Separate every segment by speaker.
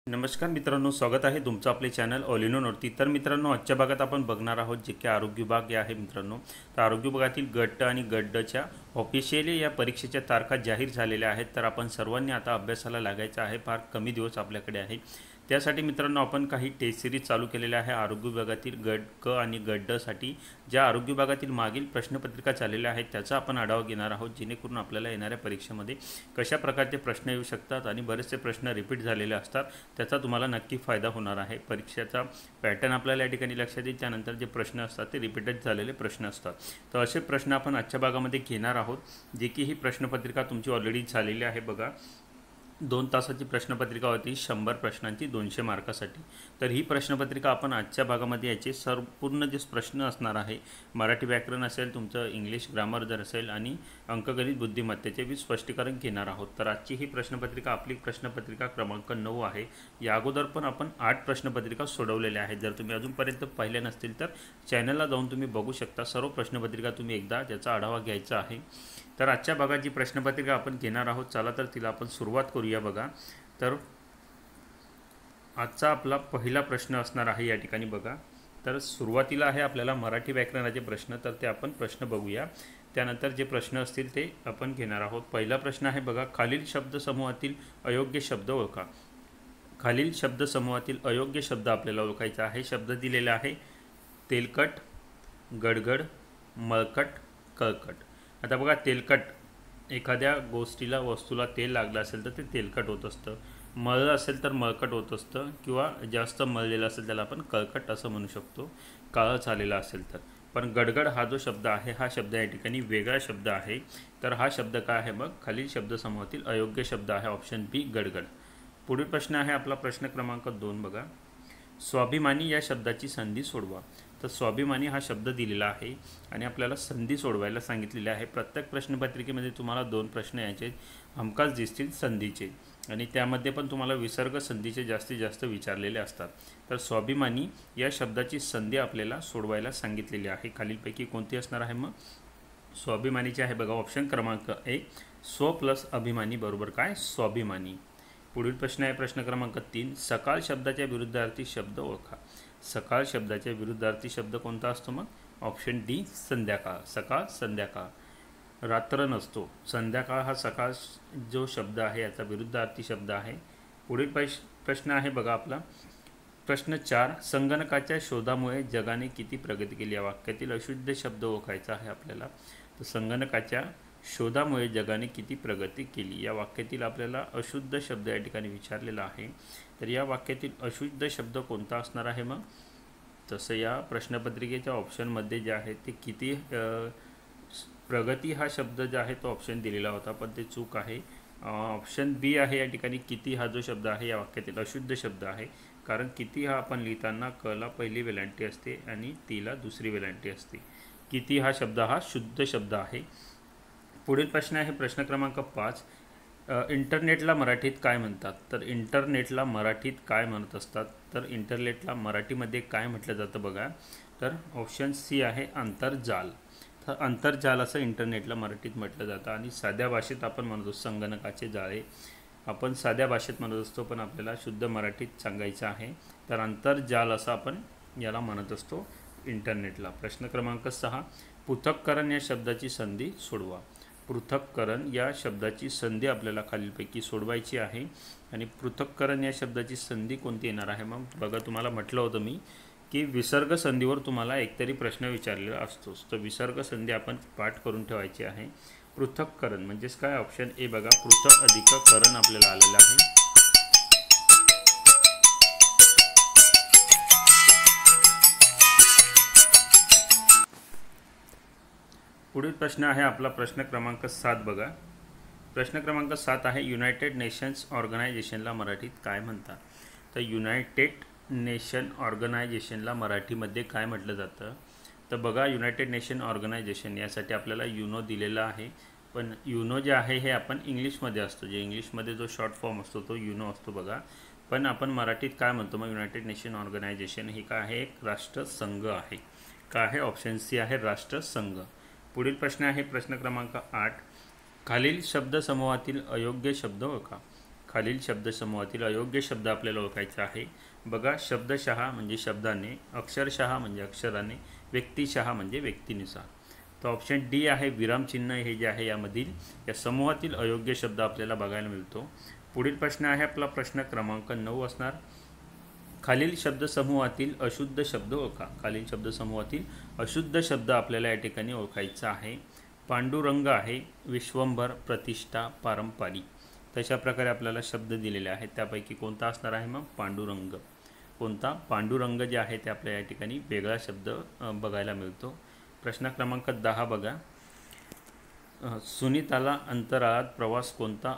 Speaker 1: नमस्कार मित्रांनो, स्वागत आहे तुमचं आपले चॅनल ऑल इन वरती। तर मित्रांनो, आजच्या भागात आपण बघणार आहोत जे की आरोग्य विभाग आहे मित्रांनो। तर आरोग्य विभागातील गट आणि गट ड च्या ऑफिशियली या परीक्षेच्या तारखा जाहीर झालेल्या आहेत। तर आपण सर्वांनी आता अभ्यासाला लागायचं आहे। फार कमी दिवस आपल्याकडे आहे। त्यासाठी मित्रांनो आपण काही टेस्ट सिरीज चालू केलेल्या आहे आरोग्य विभागातील गट क आणि गट ड साठी। ज्या आरोग्य विभागातील मागील प्रश्नपत्रिका चाललेल्या आहेत त्याचा आपण आढावा घेणार आहोत, जेणेकरून आपल्याला येणाऱ्या परीक्षेमध्ये कशा प्रकारचे प्रश्न येऊ शकतात आणि बरेचसे प्रश्न रिपीट झालेले असतात, त्याचा तुम्हाला नक्की फायदा होणार आहे। परीक्षेचा पॅटर्न आपल्याला या ठिकाणी लक्षात येईल। त्यानंतर जे प्रश्न असतात ते रिपीटेड झालेले प्रश्न असतात। तर असे प्रश्न आपण आजच्या भागामध्ये घेणार आहोत, जे की ही प्रश्नपत्रिका तुमची ऑलरेडी झालेली आहे। बघा, 2 तासाची प्रश्नपत्रिका होती 100 प्रश्नांची 200 मार्कासाठी। तर ही प्रश्नपत्रिका आपण आजच्या भागामध्ये याचे संपूर्ण जे प्रश्न असणार आहे, मराठी व्याकरण असेल, तुमचं इंग्लिश ग्रामर जर असेल आणि अंकगणित बुद्धिमत्तेचे मी स्पष्टीकरण घेणार आहोत। तर आजची ही प्रश्नपत्रिका आपली प्रश्नपत्रिका क्रमांक 9 आहे। या अगोदर पण आपण 8 प्रश्नपत्रिका सोडवलेल्या आहेत। जर तुम्ही अजूनपर्यंत पाहिले नसतील तर चॅनलला जाऊन तुम्ही बघू शकता। सर्व प्रश्नपत्रिका तुम्ही एकदा त्याचा आढावा घ्यायचा आहे। तर आजच्या भागात जी प्रश्नपत्रिका आपण घेणार आहोत, चला तर तिला आपण सुरुवात करूया। बघा, तर आजचा आपला पहिला प्रश्न असणार आहे या ठिकाणी। बघा, तर सुरुवातीला आहे आपल्याला मराठी व्याकरणाचे प्रश्न, तर ते आपण प्रश्न बघूया। त्यानंतर जे प्रश्न असतील ते आपण घेणार आहोत। पहिला प्रश्न आहे बघा, खालील शब्दसमूहातील अयोग्य शब्द ओळखा। खालील शब्दसमूहातील अयोग्य शब्द आपल्याला ओळखायचा आहे। शब्द दिलेला आहे तेलकट, गडगड, मळकट, कळकट। आता बघा, तेलकट, एखाद्या गोष्टीला वस्तूला तेल लागलं असेल तर ते तेलकट होत असतं। मळलं असेल तर मळकट होत असतं, किंवा जास्त मळलेलं असेल त्याला आपण कळकट असं म्हणू शकतो, काळं झालेलं असेल तर। पण गडगड हा जो शब्द आहे, हा शब्द या ठिकाणी वेगळा शब्द आहे। तर हा शब्द काय आहे? मग खालील शब्दसमूहातील अयोग्य शब्द आहे ऑप्शन बी, गडगड। पुढील प्रश्न आहे आपला प्रश्न क्रमांक 2। बघा, स्वाभिमानी या शब्दाची संधी सोडवा। तर स्वाभिमानी हा शब्द दिलेला आहे आणि आपल्याला संधी सोडवायला सांगितलेले आहे। प्रत्येक प्रश्नपत्रिकेमध्ये तुम्हाला 2 प्रश्न यायचे हमखास दिसतील संधीचे, आणि त्यामध्ये पण तुम्हाला विसर्ग संधीचे जास्तीत जास्त विचारलेले असतात। तर स्वाभिमानी या शब्दाची संधी आपल्याला सोडवायला सांगितलेली आहे। खालीलपैकी कोणती असणार आहे? मग स्वाभिमानीचे आहे बघा ऑप्शन क्रमांक 1, स्व प्लस अभिमानी बरोबर काय? स्वाभिमानी। पुढील प्रश्न आहे प्रश्न क्रमांक 3, सकाळ शब्दाच्या विरुद्धार्थी शब्द ओळखा। सकाळ शब्दाच्या विरुद्धार्थी शब्द कोणता असतो? मग ऑप्शन डी, संध्याकाळ। सकाळ संध्याकाळ, रात्र नसतो। संध्याकाळ हा सकाळ जो शब्द आहे याचा विरुद्धार्थी शब्द आहे। पुढील प्रश्न आहे बघा आपला प्रश्न 4, संगणकाच्या शोधामुळे जगाने किती प्रगती केली। या वाक्यातील अशुद्ध शब्द ओळखायचा आहे आपल्याला। तर संगणकाच्या शोधामुळे जगाने किती प्रगती केली, या वाक्यातील आपल्याला अशुद्ध शब्द या ठिकाणी विचारलेला आहे। तर या वाक्यातील अशुद्ध शब्द कोणता असणार आहे? मग तसं या प्रश्नपत्रिकेच्या ऑप्शनमध्ये जे आहे ते किती प्रगती हा शब्द जो आहे तो ऑप्शन दिलेला होता, पण ते चूक आहे। ऑप्शन बी आहे या ठिकाणी, किती हा जो शब्द आहे या वाक्यातील अशुद्ध शब्द आहे। कारण किती हा आपण लिहिताना कला पहिली वेलांटी असते आणि तीला दुसरी वेलांटी असते। किती हा शब्द हा शुद्ध शब्द आहे। पुढील प्रश्न आहे प्रश्न क्रमांक 5, इंटरनेटला मराठीत काय म्हणतात? तर इंटरनेटला मराठीत काय म्हणत असतात? तर इंटरनेटला मराठीमध्ये काय म्हटलं जातं? बघा, तर ऑप्शन सी आहे आंतरजाल। तर आंतरजाल असं इंटरनेटला मराठीत म्हटलं जातं। आणि साध्या भाषेत आपण म्हणतो संगणकाचे जाळे, आपण साध्या भाषेत म्हणत असतो, पण आपल्याला शुद्ध मराठीत सांगायचं आहे। तर आंतरजाल असं आपण याला म्हणत असतो इंटरनेटला। प्रश्न क्रमांक 6, पृथक्करण या शब्दाची संधी सोडवा। पृथक्करण या शब्दाची संधी आपल्याला खालीलपैकी सोडवायची आहे। आणि पृथक्करण या शब्दाची संधी कोणती येणार आहे? मग बघा, तुम्हाला म्हटलं होतं मी की विसर्ग संधीवर तुम्हाला एकतरी प्रश्न विचारलेला असतोच। तर विसर्ग संधी आपण पाठ करून ठेवायची आहे। पृथक्करण म्हणजेच काय? ऑप्शन ए बघा, पृथक अधिक करण आपल्याला आलेलं आहे। पुढील प्रश्न आहे आपला प्रश्न क्रमांक 7। बघा, प्रश्न क्रमांक 7 आहे, युनायटेड नेशन्स ऑर्गनायझेशनला मराठीत काय म्हणतात? तर युनायटेड नेशन ऑर्गनायझेशनला मराठीमध्ये काय म्हटलं जातं? तर बघा, युनायटेड नेशन ऑर्गनायझेशन यासाठी आपल्याला युनो दिलेला आहे, पण युनो जे आहे हे आपण इंग्लिशमध्ये असतो, जे इंग्लिशमध्ये जो शॉर्ट फॉर्म असतो तो युनो असतो बघा। पण आपण मराठीत काय म्हणतो? मग युनायटेड नेशन ऑर्गनायझेशन ही काय आहे? एक राष्ट्रसंघ आहे। काय आहे? ऑप्शन सी आहे राष्ट्रसंघ। पुढील प्रश्न आहे प्रश्न क्रमांक 8, खालील शब्दसमूहातील अयोग्य शब्द ओळखा। खालील शब्दसमूहातील अयोग्य शब्द आपल्याला ओळखायचा आहे बघा. शब्दशः म्हणजे शब्दाने, अक्षरशः म्हणजे अक्षराने, व्यक्तिशः म्हणजे व्यक्तीनुसार. तर ऑप्शन डी आहे विरामचिन्ह हे जे आहे यामधील या समूहातील अयोग्य शब्द आपल्याला बघायला मिळतो. पुढील प्रश्न आहे आपला प्रश्न क्रमांक 9 असणार. खालील शब्दसमूहातील अशुद्ध शब्द ओळखा. खालील शब्दसमूहातील अशुद्ध शब्द आपल्याला या ठिकाणी ओळखायचा आहे. पांडुरंग आहे, विश्वंभर, प्रतिष्ठा, पारंपरिक. तशा प्रकारे आपल्याला शब्द दिलेले आहेत. त्यापैकी कोणता असणार आहे मग पांडुरंग. कोणता पांडुरंग जे आहे ते आपल्या या ठिकाणी वेगळा शब्द बघायला मिळतो. प्रश्न क्रमांक 10 बघा. सुनीताला अंतराळात प्रवास कोणता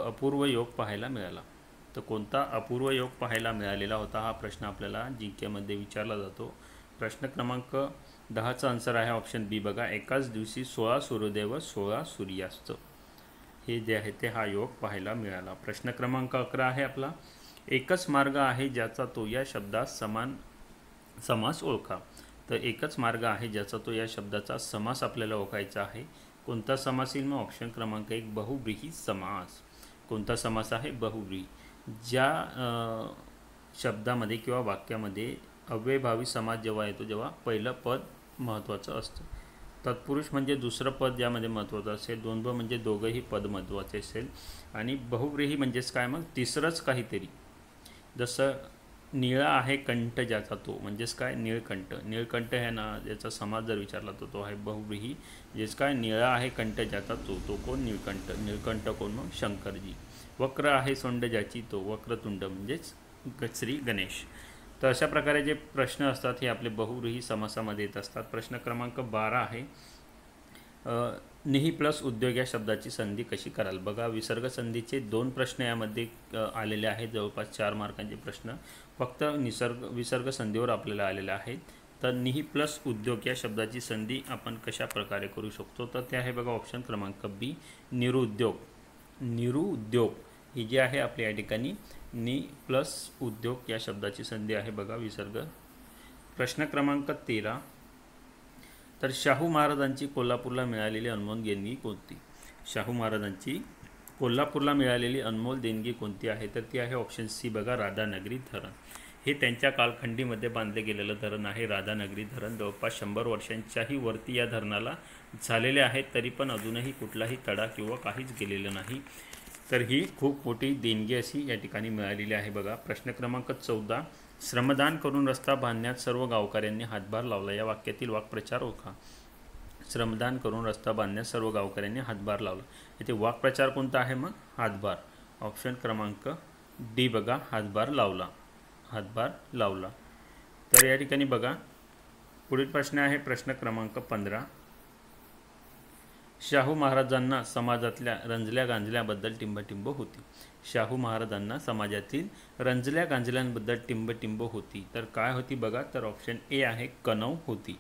Speaker 1: अपूर्व योग पाहायला मिळाला. तर कोणता अपूर्व योग पाहायला मिळालेला होता हा प्रश्न आपल्याला जीकेमध्ये विचारला जातो. प्रश्न क्रमांक 10चा आन्सर आहे ऑप्शन बी बघा. एकाच दिवशी 16 सूर्योदय व 16 सूर्यास्त हे जे आहे ते हा योग पाहायला मिळाला. प्रश्न क्रमांक 11 आहे आपला. एकच मार्ग आहे ज्याचा तो या शब्दात समान समास ओळखा. तर एकच मार्ग आहे ज्याचा तो या शब्दाचा समास आपल्याला ओळखायचा आहे. कोणता समास येईल मग ऑप्शन क्रमांक 1 बहुव्रीही समास. कोणता समास आहे बहुव्रीही. ज्या शब्दामध्ये किंवा वाक्यामध्ये अव्ययभावी समास जेव्हा येतो जेव्हा पहिलं पद महत्त्वाचं असतं. तत्पुरुष म्हणजे दुसरं पद ज्यामध्ये महत्त्वाचं असेल. द्वंद्व म्हणजे दोघंही पद महत्त्वाचे असेल. आणि बहुव्रीही म्हणजेच काय मग तिसरंच काहीतरी. जसं निळा आहे कंठ ज्याचा तो म्हणजेच काय निळकंठ. निळकंठ हे ना याचा समास जर विचारला तर तो आहे बहुव्रीही. म्हणजेच काय निळा आहे कंठ ज्याचा तो कोण निळकंठ. निळकंठ कोण मग शंकरजी. वक्र आहे सोंड ज्याची तो वक्रतुंड म्हणजेच श्री गणेश. तर अशा प्रकारे जे प्रश्न असतात हे आपले बहुव्रीही समासामध्ये येत असतात. प्रश्न क्रमांक 12 आहे. निही प्लस उद्योग या शब्दाची संधी कशी कराल. बघा विसर्ग संधीचे 2 प्रश्न यामध्ये आलेले आहेत. जवळपास 4 मार्कांचे प्रश्न फक्त विसर्ग संधीवर आपल्याला आलेले आहेत. तर निही प्लस उद्योग या शब्दाची संधी आपण कशा प्रकारे करू शकतो. तर ते आहे बघा ऑप्शन क्रमांक बी निरुद्योग. निरुद्योग ही जी आहे आपल्या या ठिकाणी नि प्लस उद्योग या शब्दाची संधी आहे बघा विसर्ग. प्रश्न क्रमांक 13. तर शाहू महाराजांची कोल्हापूरला मिळालेली अनमोल देणगी कोणती. शाहू महाराजांची कोल्हापूरला मिळालेली अनमोल देणगी कोणती आहे. तर ती आहे ऑप्शन सी बघा राधानगरी धरण. हे त्यांच्या कालखंडीमध्ये बांधले गेलेलं धरण आहे राधानगरी धरण. जवळपास 100 वर्षांच्याही वरती या धरणाला झालेले आहेत. तरी पण अजूनही कुठलाही तडा किंवा काहीच गेलेलं नाही. तर ही खूप मोठी देणगी अशी या ठिकाणी मिळालेली आहे बघा. प्रश्न क्रमांक 14. श्रमदान करून रस्ता बांधण्यात सर्व गावकऱ्यांनी हातभार लावला. या वाक्यातील वाक्प्रचार ओळखा. श्रमदान करून रस्ता बांधण्यात सर्व गावकऱ्यांनी हातभार लावला. इथे वाक्प्रचार कोणता आहे मग हातभार. ऑप्शन क्रमांक डी बघा हातभार लावला. हातभार लावला. तर या ठिकाणी बघा पुढील प्रश्न आहे प्रश्न क्रमांक 15. शाहू महाराजांना समाजातल्या रंजल्या गांजल्याबद्दल टिंबटिंब होती. शाहू महाराजांना समाजातील रंजल्या गांजल्यांबद्दल टिंबटिंब होती. तर काय होती बघा. तर ऑप्शन ए आहे कणव होती.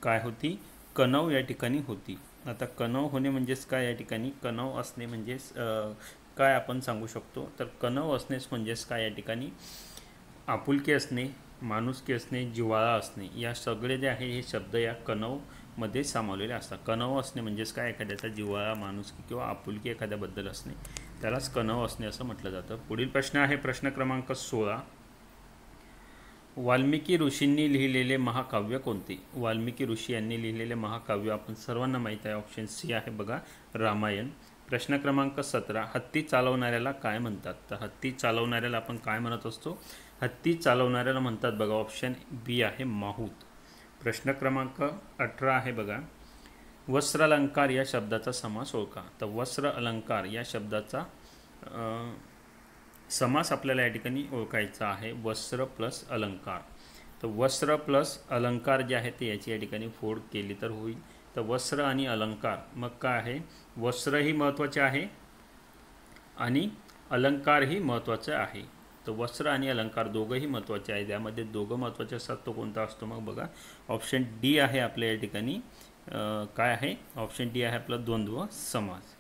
Speaker 1: काय होती कणव या ठिकाणी होती. आता कणव होणे म्हणजेच काय या ठिकाणी कणव असणे म्हणजेच काय आपण सांगू शकतो. तर कणव असणेच म्हणजेच काय या ठिकाणी आपुलकी असणे, माणुसकी असणे, जिव्हाळा असणे या सगळे जे आहे हे शब्द या कणव मध्ये सामावलेले असतात. कणव असणे म्हणजेच काय एखाद्याचा जिव्हाळा, माणुसकी किंवा आपुलकी एखाद्याबद्दल असणे त्यालाच कणव असणे असं म्हटलं जातं. पुढील प्रश्न आहे प्रश्न क्रमांक 16. वाल्मिकी ऋषींनी लिहिलेले महाकाव्य कोणते. वाल्मिकी ऋषी यांनी लिहिलेले महाकाव्य आपण सर्वांना माहीत आहे. ऑप्शन सी आहे बघा रामायण. प्रश्न क्रमांक 17. हत्ती चालवणाऱ्याला काय म्हणतात. तर हत्ती चालवणाऱ्याला आपण काय म्हणत असतो. हत्ती चालवणाऱ्याला म्हणतात बघा ऑप्शन बी आहे माहूत. प्रश्न क्रमांक 18 आहे बघा. वस्त्र अलंकार या शब्दाचा समास ओळखा. तर वस्त्र अलंकार या शब्दाचा समास आपल्याला या ठिकाणी ओळखायचा आहे. वस्त्र प्लस अलंकार. तर वस्त्र प्लस अलंकार जे आहे ते याची या ठिकाणी फोड केली तर होईल. तर वस्त्र आणि अलंकार मग काय आहे. वस्त्रही महत्त्वाचे आहे आणि अलंकारही महत्त्वाचे आहे. तर वस्त्र आणि अलंकार दोघंही महत्त्वाचे आहे. त्यामध्ये दोघं महत्त्वाचे असतात. तो कोणता असतो मग बघा ऑप्शन डी आहे आपल्या या ठिकाणी काय आहे ऑप्शन डी आहे आपला द्वंद्व समास.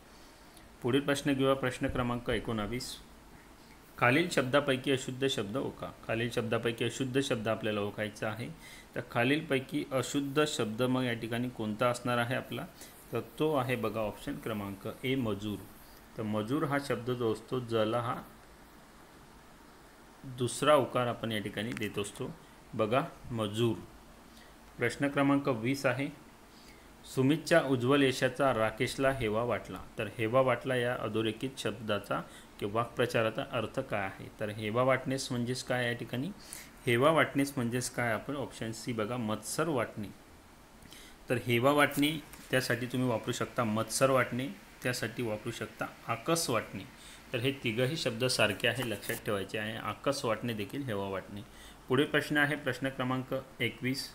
Speaker 1: पुढील प्रश्न घेऊया प्रश्न क्रमांक 19. खालील शब्दापैकी अशुद्ध शब्द ओळखा. खालील शब्दापैकी अशुद्ध शब्द आपल्याला ओळखायचा आहे. तर खालीलपैकी अशुद्ध शब्द मग या ठिकाणी कोणता असणार आहे आपला. तर तो आहे बघा ऑप्शन क्रमांक ए मजूर. तर मजूर हा शब्द जो असतो जला हा दुसरा उकार आपण या ठिकाणी देत असतो. बघा मजूर. प्रश्न क्रमांक 20 आहे. सुमितच्या उज्ज्वल यशाचा राकेशला हेवा वाटला. तर हेवा वाटला या अधोरेखित शब्दाचा किंवा वाक्प्रचाराचा अर्थ काय आहे? तर हेवा वाटणेस म्हणजेच काय या ठिकाणी? हेवा वाटणेस म्हणजेच काय? आपण ऑप्शन सी बघा, मत्सर वाटणे. तर हेवा वाटणे त्यासाठी तुम्ही वापरू शकता मत्सर वाटणे, त्यासाठी वापरू शकता आकस वाटणे. तर हे तिघही शब्द सारखे आहे, लक्षात ठेवायचे आहे. आकस वाटणे देखील हेवा वाटणे. पुढे प्रश्न आहे प्रश्न क्रमांक 21.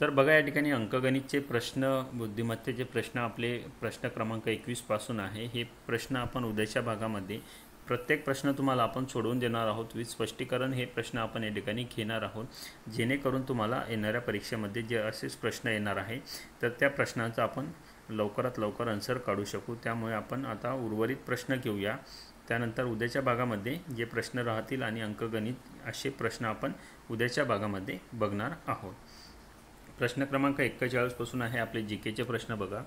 Speaker 1: तर बघा या ठिकाणी अंकगणितचे प्रश्न, बुद्धिमत्तेचे प्रश्न आपले प्रश्न क्रमांक 21 पासून आहे. हे प्रश्न आपण उद्याच्या भागामध्ये प्रत्येक प्रश्न तुम्हाला आपण सोडवून देणार आहोत. स्पष्टीकरण हे प्रश्न आपण या ठिकाणी घेणार आहोत, जेणेकरून तुम्हाला येणाऱ्या परीक्षेमध्ये जे असेच प्रश्न येणार आहे तर त्या प्रश्नांचा आपण लवकरात लवकर आन्सर काढू शकू. त्यामुळे आपण आता उर्वरित प्रश्न घेऊया. त्यानंतर उद्याच्या भागामध्ये जे प्रश्न राहतील आणि अंकगणित असे प्रश्न आपण उद्याच्या भागामध्ये बघणार आहोत. प्रश्न क्रमांक 41 पासून आहे आपले जी केचे प्रश्न. बघा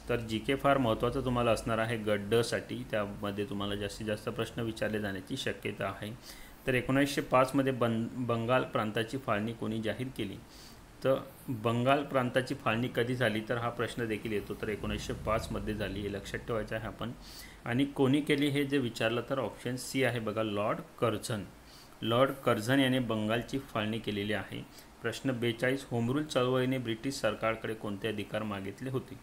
Speaker 1: तर जी के फार महत्त्वाचं तुम्हाला असणार आहे गट ड साठी. त्यामध्ये तुम्हाला जास्तीत जास्त प्रश्न विचारले जाण्याची शक्यता आहे. तर 1905 मध्ये बंगाल प्रांताची फाळणी कोणी जाहीर केली? तर बंगाल प्रांताची फाळणी कधी झाली तर हा प्रश्न देखील येतो. तर 1905 मध्ये झाली, हे लक्षात ठेवायचं आहे आपण. आणि कोणी केली हे जे विचारलं तर ऑप्शन सी आहे बघा, लॉर्ड कर्झन. लॉर्ड कर्झन याने बंगालची फाळणी केलेली आहे. प्रश्न 42. होमरूल चळवळीने ब्रिटिश सरकारकडे कोणते अधिकार मागितले होते?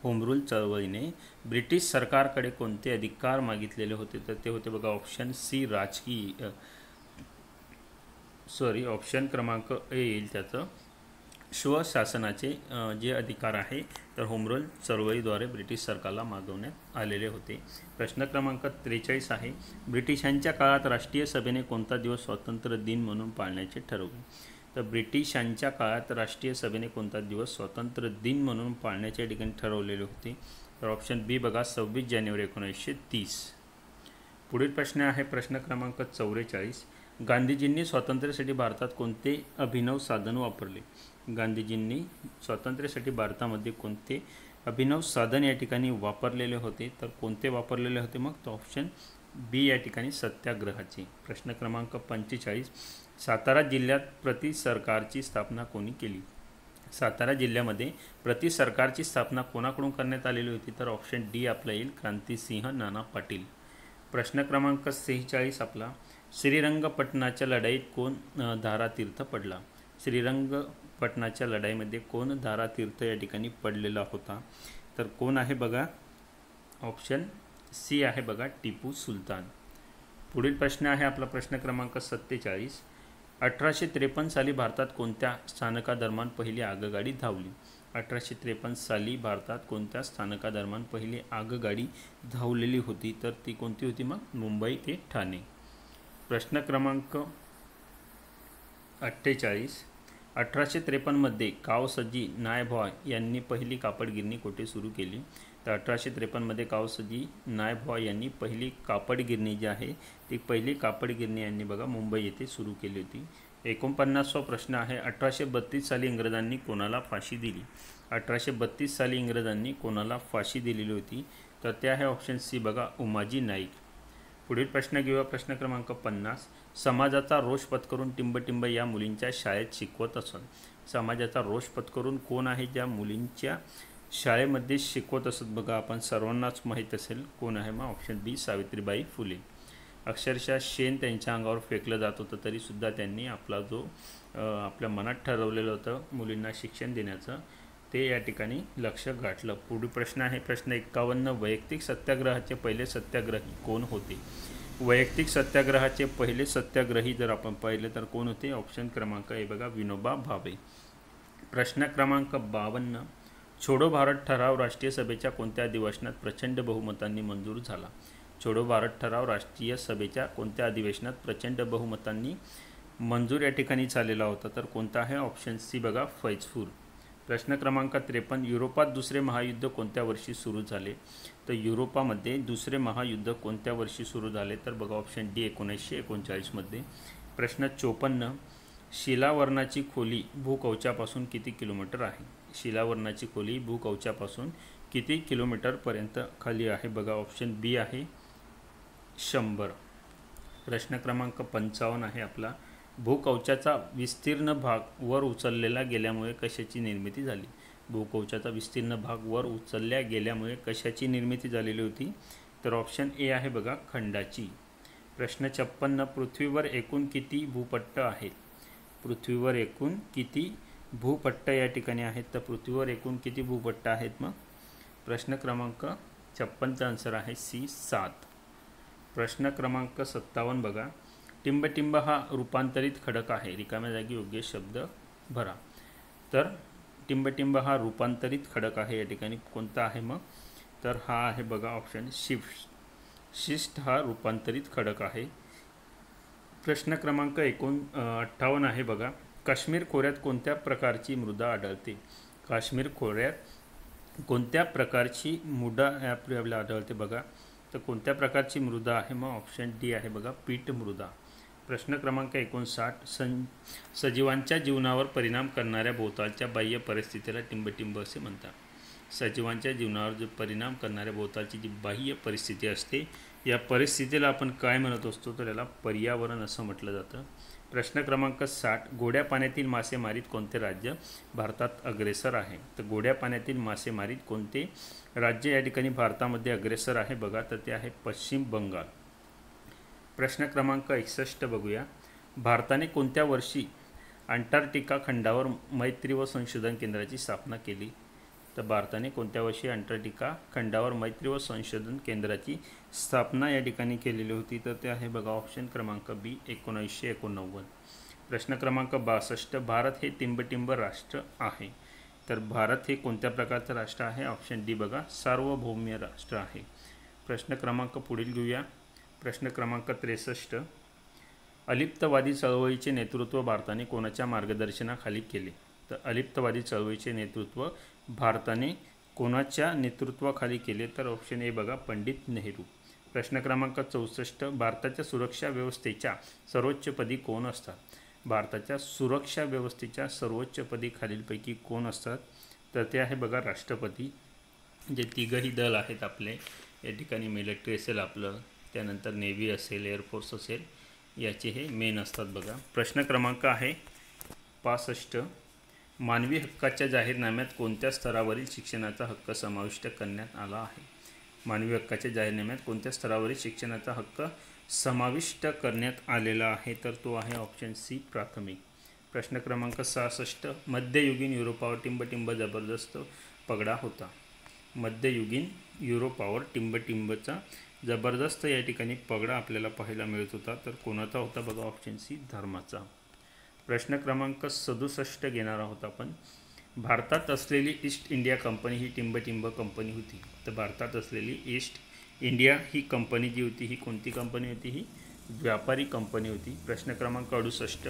Speaker 1: होमरूल चळवळीने ब्रिटिश सरकारकडे कोणते अधिकार मागितलेले होते? तर ते होते बघा ऑप्शन सी, राजकीय ऑप्शन क्रमांक ए येईल त्याचं, स्वशासनाचे जे अधिकार आहे तर होमरूल चळवळीद्वारे ब्रिटिश सरकारला मागवण्यात आलेले होते. प्रश्न क्रमांक 43 आहे. ब्रिटिशांच्या काळात राष्ट्रीय सभेने कोणता दिवस स्वातंत्र्य दिन म्हणून पाळण्याचे ठरवले? तर ब्रिटिशांच्या काळात राष्ट्रीय सभेने कोणता दिवस स्वातंत्र्य दिन म्हणून पाळण्याच्या ठिकाणी ठरवलेले होते? तर ऑप्शन बी बघा, 26 जानेवारी 1930. पुढील प्रश्न आहे प्रश्न क्रमांक 44. गांधीजींनी स्वातंत्र्यासाठी भारतात कोणते अभिनव साधन वापरले? गांधीजींनी स्वातंत्र्यासाठी भारतामध्ये कोणते अभिनव साधन या ठिकाणी वापरलेले होते? तर कोणते वापरलेले होते? मग तो ऑप्शन बी या ठिकाणी सत्याग्रहाची. प्रश्न क्रमांक 45. सातारा जिल्ह्यात प्रति सरकारची स्थापना कोणी केली? सातारा जिल्ह्यामध्ये प्रति सरकारची स्थापना कोणाकडून करण्यात आलेली होती? तर ऑप्शन डी आपला येईल, क्रांतिसिंह नाना पाटील. प्रश्न क्रमांक 46 आपला. श्रीरंगपटणाच्या लढाईत कोण धारातीर्थ पडला? श्रीरंगपटणाच्या लढाईमध्ये कोण धारातीर्थ या ठिकाणी पडलेला होता? तर कोण आहे बघा, ऑप्शन सी आहे बघा, टिपू सुलतान. पुढील प्रश्न आहे आपला प्रश्न क्रमांक 47. 1853 साली भारतात कोणत्या स्थानकादरम्यान पहिली आगगाडी धावली? 1853 साली भारतात कोणत्या स्थानकादरम्यान पहिली आगगाडी धावलेली होती? तर ती कोणती होती? मग मुंबई ते ठाणे. प्रश्न क्रमांक 48. 1853 मध्ये कावसजी नायभॉय यांनी पहिली कापड गिरणी कोठे सुरू केली? तर 1853 मध्ये कावसजी नायभॉय यांनी पहिली कापड गिरणी जी आहे ती पहिली कापड गिरणी यांनी बघा मुंबई येथे सुरू केली होती. 49वा प्रश्न आहे. 1832 साली इंग्रजांनी कोणाला फाशी दिली? 1832 साली इंग्रजांनी कोणाला फाशी दिलेली होती? तर ते आहे ऑप्शन सी बघा, उमाजी नाईक. पुढील प्रश्न घेऊया प्रश्न क्रमांक 50. समाजाचा रोष पत्करून टिंबटिंब या मुलींच्या शाळेत शिकवत असत? समाजाचा रोष पत्करून कोण आहे ज्या मुलींच्या शाळेमध्ये शिकवत असत? बघा आपण सर्वांनाच माहीत असेल कोण आहे. मग ऑप्शन बी, सावित्रीबाई फुले. अक्षरशः शेण त्यांच्या अंगावर फेकलं जात होतं तरीसुद्धा त्यांनी आपला जो आपल्या मनात ठरवलेलं होतं मुलींना शिक्षण देण्याचं ते या ठिकाणी लक्ष गाठलं. पुढील प्रश्न आहे प्रश्न 51. वैयक्तिक सत्याग्रहाचे पहिले सत्याग्रही कोण होते? वैयक्तिक सत्याग्रहाचे पहिले सत्याग्रही जर आपण पाहिले तर कोण होते? ऑप्शन क्रमांक ए बघा, विनोबा भावे. प्रश्न क्रमांक 52. छोडो भारत ठराव राष्ट्रीय सभेच्या कोणत्या अधिवेशनात प्रचंड बहुमतांनी मंजूर झाला? छोडो भारत ठराव राष्ट्रीय सभेच्या कोणत्या अधिवेशनात प्रचंड बहुमतांनी मंजूर या ठिकाणी झालेला होता? तर कोणता आहे? ऑप्शन सी बघा, फैजपूर. प्रश्न क्रमांक 53. युरोपात दुसरे महायुद्ध कोणत्या वर्षी सुरू झाले? तर युरोपामध्ये दुसरे महायुद्ध कोणत्या वर्षी सुरू झाले? तर बघा ऑप्शन डी, 1939 मध्ये. प्रश्न 54. शिलावरणाची खोली भूकवचापासून किती किलोमीटर आहे? शिलावरणाची खोली भूकवचापासून किती किलोमीटरपर्यंत खाली आहे बघा, ऑप्शन बी आहे 100. प्रश्न क्रमांक 55 आहे आपला, भूकवचाचा विस्तीर्ण भाग वर उचललेला गेल्यामुळे कशाची निर्मिती झाली? भूकवचाचा विस्तीर्ण भाग वर उचलल्या गेल्यामुळे कशाची निर्मिती झालेली होती? तर ऑप्शन ए आहे बघा, खंडाची. प्रश्न 56, पृथ्वीवर एकूण किती भूपट्ट आहेत? पृथ्वीवर एकूण किती भूपट्ट या ठिकाणी आहेत? तर पृथ्वीवर एकूण किती भूपट्ट आहेत? मग प्रश्न क्रमांक 56चा आन्सर आहे सी, 7. प्रश्न क्रमांक 57 बघा, टिंबटिंब हा रूपांतरित खडक आहे. रिकाम्या जागी योग्य शब्द भरा. तर टिंबटिंब हा रूपांतरित खडक आहे, या ठिकाणी कोणता आहे मग? तर हा आहे बघा ऑप्शन शिफ्ट. शिस्ट हा रूपांतरित खडक आहे. प्रश्न क्रमांक 58 आहे बघा, काश्मीर खोऱ्यात कोणत्या प्रकारची मृदा आढळते? काश्मीर खोऱ्यात कोणत्या प्रकारची मृदा आपल्याला आढळते बघा? तर कोणत्या प्रकारची मृदा आहे? मग ऑप्शन डी आहे बघा, पीठ मृदा. प्रश्न क्रमांक 59, सजीवांच्या जीवनावर परिणाम करणाऱ्या भोवतालच्या बाह्य परिस्थितीला टिंबटिंब असे म्हणतात. सजीवांच्या जीवनावर जो परिणाम करणाऱ्या भोवतालची जी बाह्य परिस्थिती असते, या परिस्थितीला आपण काय म्हणत असतो? तर याला पर्यावरण असं म्हटलं जातं. प्रश्न क्रमांक 60, गोड्या पाण्यातील मासेमारीत कोणते राज्य भारतात अग्रेसर आहे? तर गोड्या पाण्यातील मासेमारीत कोणते राज्य या ठिकाणी भारतामध्ये अग्रेसर आहे बघा? तर ते आहे पश्चिम बंगाल. प्रश्न क्रमांक 61 बघूया, भारताने कोणत्या वर्षी अंटार्क्टिका खंडावर मैत्री व संशोधन केंद्राची स्थापना केली? तर भारताने कोणत्या वर्षी अंटार्क्टिका खंडावर मैत्री व संशोधन केंद्राची स्थापना या ठिकाणी केलेली होती? तर ते आहे बघा ऑप्शन क्रमांक बी, 1989. प्रश्न क्रमांक 62, भारत हे टिंबटिंब राष्ट्र आहे. तर भारत हे कोणत्या प्रकारचं राष्ट्र आहे? ऑप्शन डी बघा, सार्वभौम्य राष्ट्र आहे. प्रश्न क्रमांक पुढील घेऊया. प्रश्न क्रमांक 63, अलिप्तवादी चळवळीचे नेतृत्व भारताने कोणाच्या मार्गदर्शनाखाली केले? तर अलिप्तवादी चळवळीचे नेतृत्व भारताने कोणाच्या नेतृत्वाखाली केले? तर ऑप्शन ए बघा, पंडित नेहरू. प्रश्न क्रमांक 64, भारताच्या सुरक्षा व्यवस्थेच्या सर्वोच्चपदी कोण असतात? भारताच्या सुरक्षा व्यवस्थेच्या सर्वोच्चपदी खालीलपैकी कोण असतात? तर ते आहे बघा, राष्ट्रपती. जे तिघही दल आहेत आपले, या ठिकाणी मिलिटरी असेल आपलं, त्यानंतर नेव्ही असेल, एअरफोर्स असेल, याचे हे मेन असतात बघा. प्रश्न क्रमांक आहे 65, मानवी हक्काच्या जाहीरनाम्यात कोणत्या स्तरावरील शिक्षणाचा हक्क समाविष्ट करण्यात आला आहे? मानवी हक्काच्या जाहीरनाम्यात कोणत्या स्तरावरील शिक्षणाचा हक्क समाविष्ट करण्यात आलेला आहे? तर तो आहे ऑप्शन सी, प्राथमिक. प्रश्न क्रमांक 66, मध्ययुगीन युरोपावर टिंबटिंब जबरदस्त पगडा होता. मध्ययुगीन युरोपावर टिंबटिंबचा जबरदस्त या ठिकाणी पगडा आपल्याला पाहायला मिळत होता. तर कोणाचा होता बघा? ऑप्शन सी, धर्माचा. प्रश्न क्रमांक 67 घेणार आहोत आपण. भारतात असलेली ईस्ट इंडिया कंपनी ही टिंबटिंब कंपनी होती. तर भारतात असलेली ईस्ट इंडिया ही कंपनी जी होती, ही कोणती कंपनी होती? ही व्यापारी कंपनी होती. प्रश्न क्रमांक 68,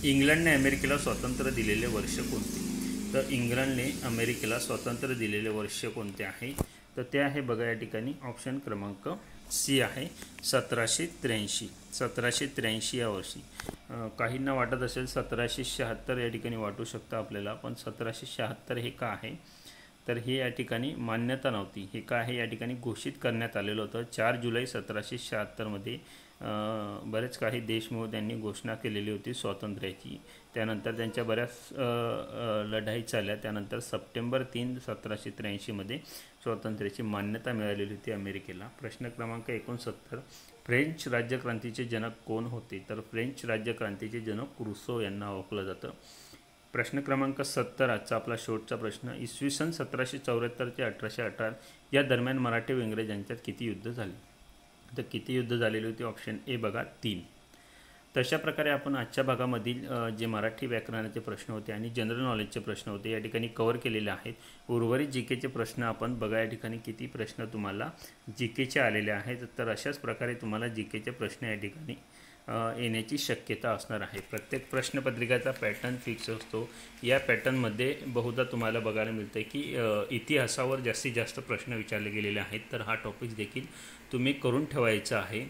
Speaker 1: इंग्लंडने अमेरिकेला स्वातंत्र्य दिलेले वर्ष कोणते? तर इंग्लंडने अमेरिकेला स्वातंत्र्य दिलेले वर्ष कोणते आहे? तर ते आहे बघा या ठिकाणी ऑप्शन क्रमांक सी आहे 1783. 1783 या वर्षी. काहींना वाटत असेल 1776 या ठिकाणी वाटू शकतं आपल्याला, पण 1776 हे का आहे? तर हे या ठिकाणी मान्यता नव्हती. हे का आहे? या ठिकाणी घोषित करण्यात आलेलं होतं 4 जुलै 1776 बरेच काही देश मिळून त्यांनी घोषणा केलेली होती स्वातंत्र्याची. त्यानंतर त्यांच्या बऱ्याच लढाई चालल्या. त्यानंतर सप्टेंबर 3, 1783 स्वातंत्र्याची मान्यता मिळालेली होती अमेरिकेला. प्रश्न क्रमांक 69, फ्रेंच राज्यक्रांतीचे जनक कोण होते? तर फ्रेंच राज्यक्रांतीचे जनक रुसो यांना ओळखलं जातं. प्रश्न क्रमांक 70 आजचा आपला शेवटचा प्रश्न. इसवी सन 1774 ते 1818 या दरम्यान मराठी व इंग्रज यांच्यात किती युद्ध झाली? तर किती युद्ध झालेली होती? ऑप्शन ए बघा, 3. तशा प्रकारे आपण आजच्या भागामधील जे मराठी व्याकरणाचे प्रश्न होते आणि जनरल नॉलेजचे प्रश्न होते या ठिकाणी कव्हर केलेले आहेत. उर्वरित जी केचे प्रश्न आपण बघा या ठिकाणी किती प्रश्न तुम्हाला जी केचे आलेले आहेत. तर अशाच प्रकारे तुम्हाला जी केचे प्रश्न या ठिकाणी येण्याची शक्यता असणार आहे. प्रत्येक प्रश्नपत्रिकाचा पॅटर्न फिक्स असतो. या पॅटर्नमध्ये बहुधा तुम्हाला बघायला मिळतं की इतिहासावर जास्तीत जास्त प्रश्न विचारले गेलेले आहेत. तर हा टॉपिक देखील तुम्ही करून ठेवायचा आहे.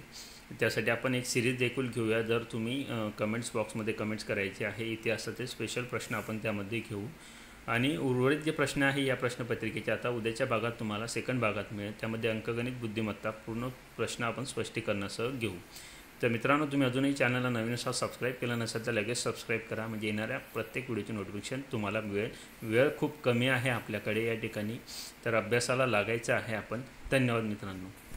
Speaker 1: त्यासाठी आपण एक सिरीज देखील घेऊया. जर तुम्ही कमेंट्स बॉक्समध्ये कमेंट्स करायचे आहे, इतिहासाचे स्पेशल प्रश्न आपण त्यामध्ये घेऊ. आणि उर्वरित जे प्रश्न आहे या प्रश्नपत्रिकेचे आता उद्याच्या भागात तुम्हाला सेकंड भागात मिळेल, त्यामध्ये अंकगणित बुद्धिमत्ता पूर्ण प्रश्न आपण स्पष्टीकरणासह घेऊ. तर मित्रांनो, तुम्ही अजूनही चॅनलला नवीन असाल, सबस्क्राईब केलं नसेल तर लगेच सबस्क्राईब करा, म्हणजे येणाऱ्या प्रत्येक व्हिडिओचे नोटिफिकेशन तुम्हाला मिळेल. वेळ खूप कमी आहे आपल्याकडे या ठिकाणी, तर अभ्यासाला लागायचं आहे आपण. धन्यवाद मित्रांनो.